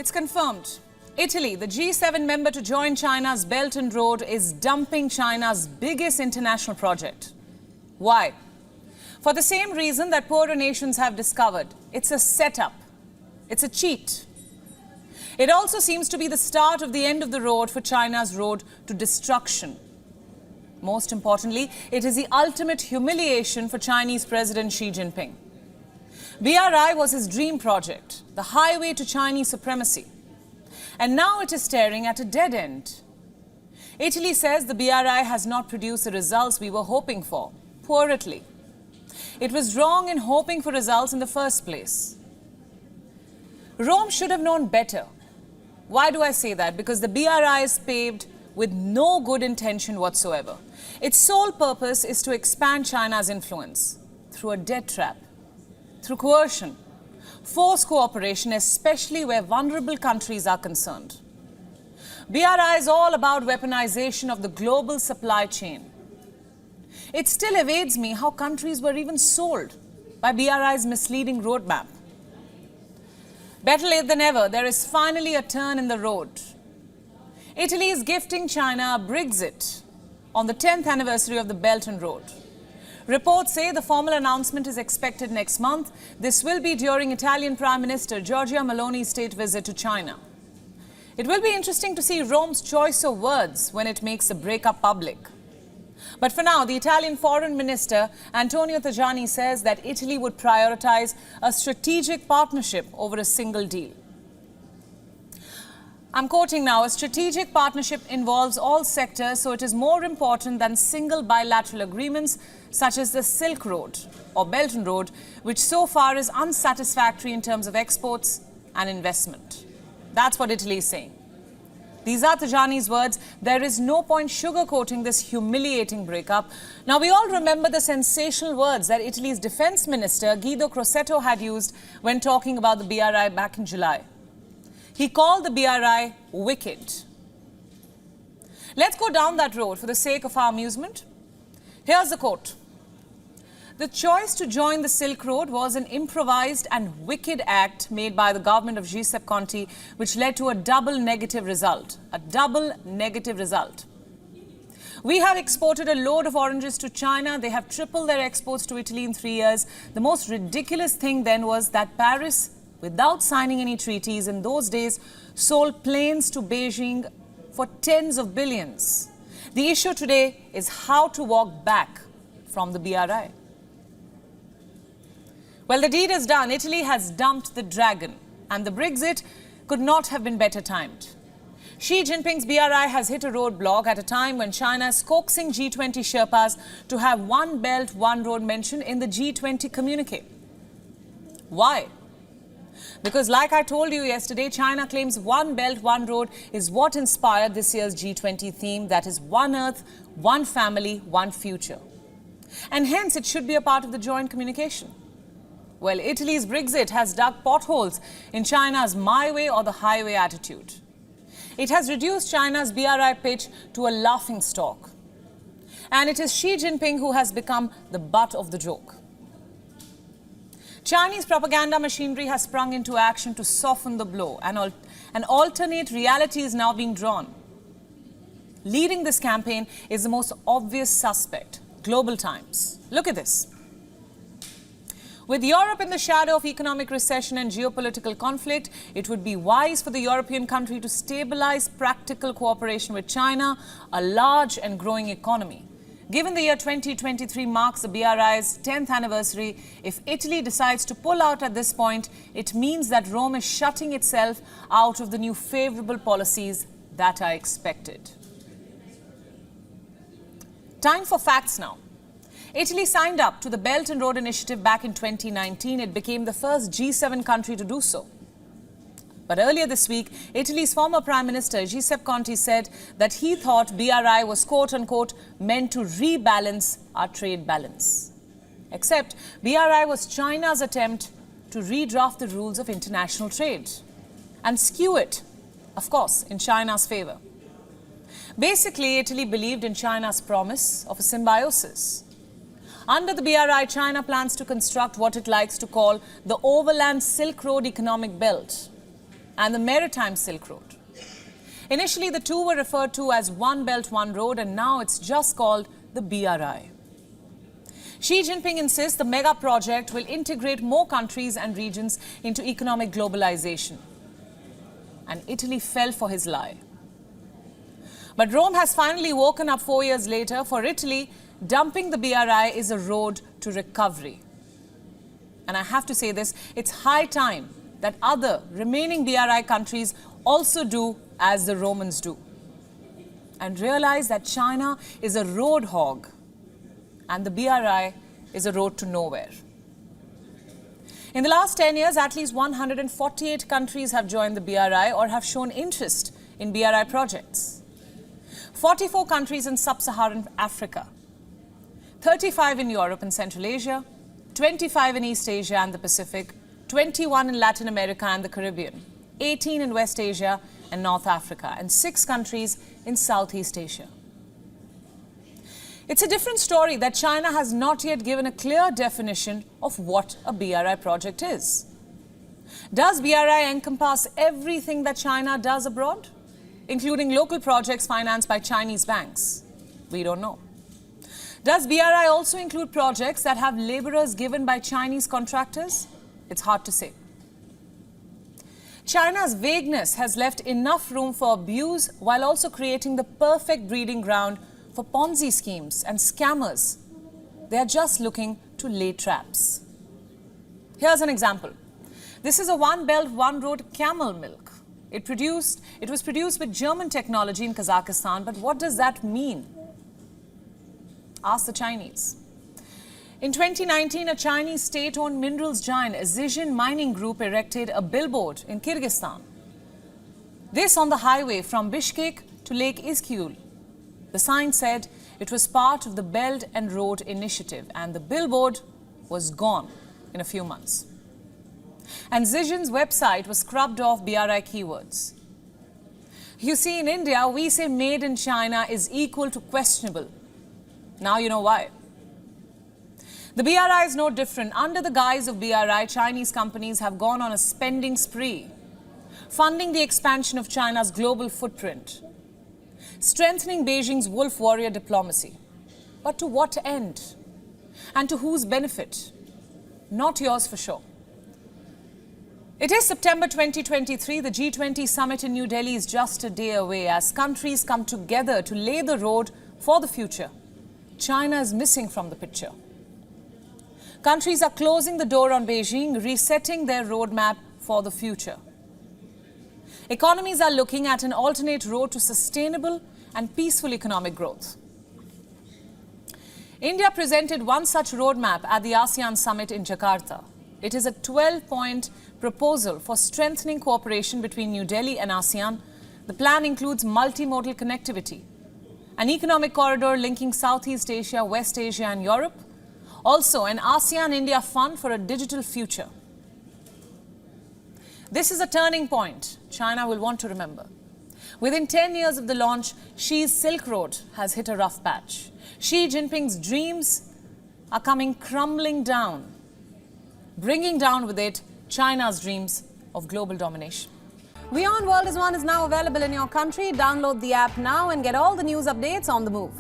It's confirmed. Italy, the G7 member to join China's Belt and Road, is dumping China's biggest international project. Why? For the same reason that poorer nations have discovered. It's a setup. It's a cheat. It also seems to be the start of the end of the road for China's road to destruction. Most importantly, it is the ultimate humiliation for Chinese President Xi Jinping. BRI was his dream project, the highway to Chinese supremacy. And now it is staring at a dead end. Italy says the BRI has not produced the results we were hoping for. Poor Italy. It was wrong in hoping for results in the first place. Rome should have known better. Why do I say that? Because the BRI is paved with no good intention whatsoever. Its sole purpose is to expand China's influence through a debt trap, through coercion, forced cooperation, especially where vulnerable countries are concerned. BRI is all about weaponization of the global supply chain. It still evades me how countries were even sold by BRI's misleading roadmap. Better late than ever, there is finally a turn in the road. Italy is gifting China a Brexit on the 10th anniversary of the Belt and Road. Reports say the formal announcement is expected next month. This will be during Italian Prime Minister Giorgia Meloni's state visit to China. It will be interesting to see Rome's choice of words when it makes the breakup public. But for now, the Italian Foreign Minister Antonio Tajani says that Italy would prioritize a strategic partnership over a single deal. I'm quoting now, a strategic partnership involves all sectors, so it is more important than single bilateral agreements such as the Silk Road or Belt and Road, which so far is unsatisfactory in terms of exports and investment. That's what Italy is saying. These are Tajani's words. There is no point sugarcoating this humiliating breakup. Now, we all remember the sensational words that Italy's defense minister, Guido Crosetto, had used when talking about the BRI back in July. He called the BRI wicked. Let's go down that road for the sake of our amusement. Here's the quote. The choice to join the Silk Road was an improvised and wicked act made by the government of Giuseppe Conte, which led to a double negative result. A double negative result. We have exported a load of oranges to China. They have tripled their exports to Italy in 3 years. The most ridiculous thing then was that Paris, without signing any treaties in those days, sold planes to Beijing for tens of billions. The issue today is how to walk back from the BRI. Well, the deed is done. Italy has dumped the dragon, and the Brexit could not have been better timed. Xi Jinping's BRI has hit a roadblock at a time when China is coaxing G20 Sherpas to have one belt, one road mentioned in the G20 communique. Why? Because like I told you yesterday, China claims one belt, one road is what inspired this year's G20 theme, that is one earth, one family, one future. And hence it should be a part of the joint communication. Well, Italy's Brexit has dug potholes in China's my way or the highway attitude. It has reduced China's BRI pitch to a laughingstock. And it is Xi Jinping who has become the butt of the joke. Chinese propaganda machinery has sprung into action to soften the blow. An alternate reality is now being drawn. Leading this campaign is the most obvious suspect, Global Times. Look at this. With Europe in the shadow of economic recession and geopolitical conflict, it would be wise for the European country to stabilize practical cooperation with China, a large and growing economy. Given the year 2023 marks the BRI's 10th anniversary, if Italy decides to pull out at this point, it means that Rome is shutting itself out of the new favorable policies that are expected. Time for facts now. Italy signed up to the Belt and Road Initiative back in 2019. It became the first G7 country to do so. But earlier this week, Italy's former Prime Minister Giuseppe Conte said that he thought BRI was quote-unquote meant to rebalance our trade balance. Except BRI was China's attempt to redraft the rules of international trade and skew it, of course, in China's favor. Basically, Italy believed in China's promise of a symbiosis. Under the BRI, China plans to construct what it likes to call the Overland Silk Road Economic Belt. and the Maritime Silk Road. Initially, the two were referred to as One Belt, One Road, and now it's just called the BRI. Xi Jinping insists the mega project will integrate more countries and regions into economic globalization. And Italy fell for his lie. But Rome has finally woken up 4 years later. For Italy, dumping the BRI is a road to recovery. And I have to say this, it's high time that other remaining BRI countries also do as the Romans do. And realize that China is a road hog and the BRI is a road to nowhere. In the last 10 years, at least 148 countries have joined the BRI or have shown interest in BRI projects. 44 countries in sub-Saharan Africa, 35 in Europe and Central Asia, 25 in East Asia and the Pacific, 21 in Latin America and the Caribbean, 18 in West Asia and North Africa, and 6 countries in Southeast Asia. It's a different story that China has not yet given a clear definition of what a BRI project is. Does BRI encompass everything that China does abroad, including local projects financed by Chinese banks? We don't know. Does BRI also include projects that have laborers given by Chinese contractors? It's hard to say. China's vagueness has left enough room for abuse while also creating the perfect breeding ground for Ponzi schemes and scammers. They are just looking to lay traps. Here's an example. This is a One Belt, One Road camel milk. It was produced with German technology in Kazakhstan, but what does that mean? Ask the Chinese. In 2019, a Chinese state-owned minerals giant, Xi Mining Group, erected a billboard in Kyrgyzstan. This on the highway from Bishkek to Lake Izkyul. The sign said it was part of the Belt and Road Initiative, and the billboard was gone in a few months. And Xi's website was scrubbed off BRI keywords. You see, in India, we say made in China is equal to questionable. Now you know why. The BRI is no different. Under the guise of BRI, Chinese companies have gone on a spending spree, funding the expansion of China's global footprint, strengthening Beijing's wolf warrior diplomacy. But to what end? And to whose benefit? Not yours for sure. It is September 2023. The G20 summit in New Delhi is just a day away as countries come together to lay the road for the future. China is missing from the picture. Countries are closing the door on Beijing, resetting their roadmap for the future. Economies are looking at an alternate road to sustainable and peaceful economic growth. India presented one such roadmap at the ASEAN summit in Jakarta. It is a 12-point proposal for strengthening cooperation between New Delhi and ASEAN. The plan includes multimodal connectivity, an economic corridor linking Southeast Asia, West Asia and Europe, also an ASEAN-India fund for a digital future. This is a turning point China will want to remember. Within 10 years of the launch, Xi's Silk Road has hit a rough patch. Xi Jinping's dreams are coming crumbling down, bringing down with it China's dreams of global domination. WION World is now available in your country. Download the app now and get all the news updates on the move.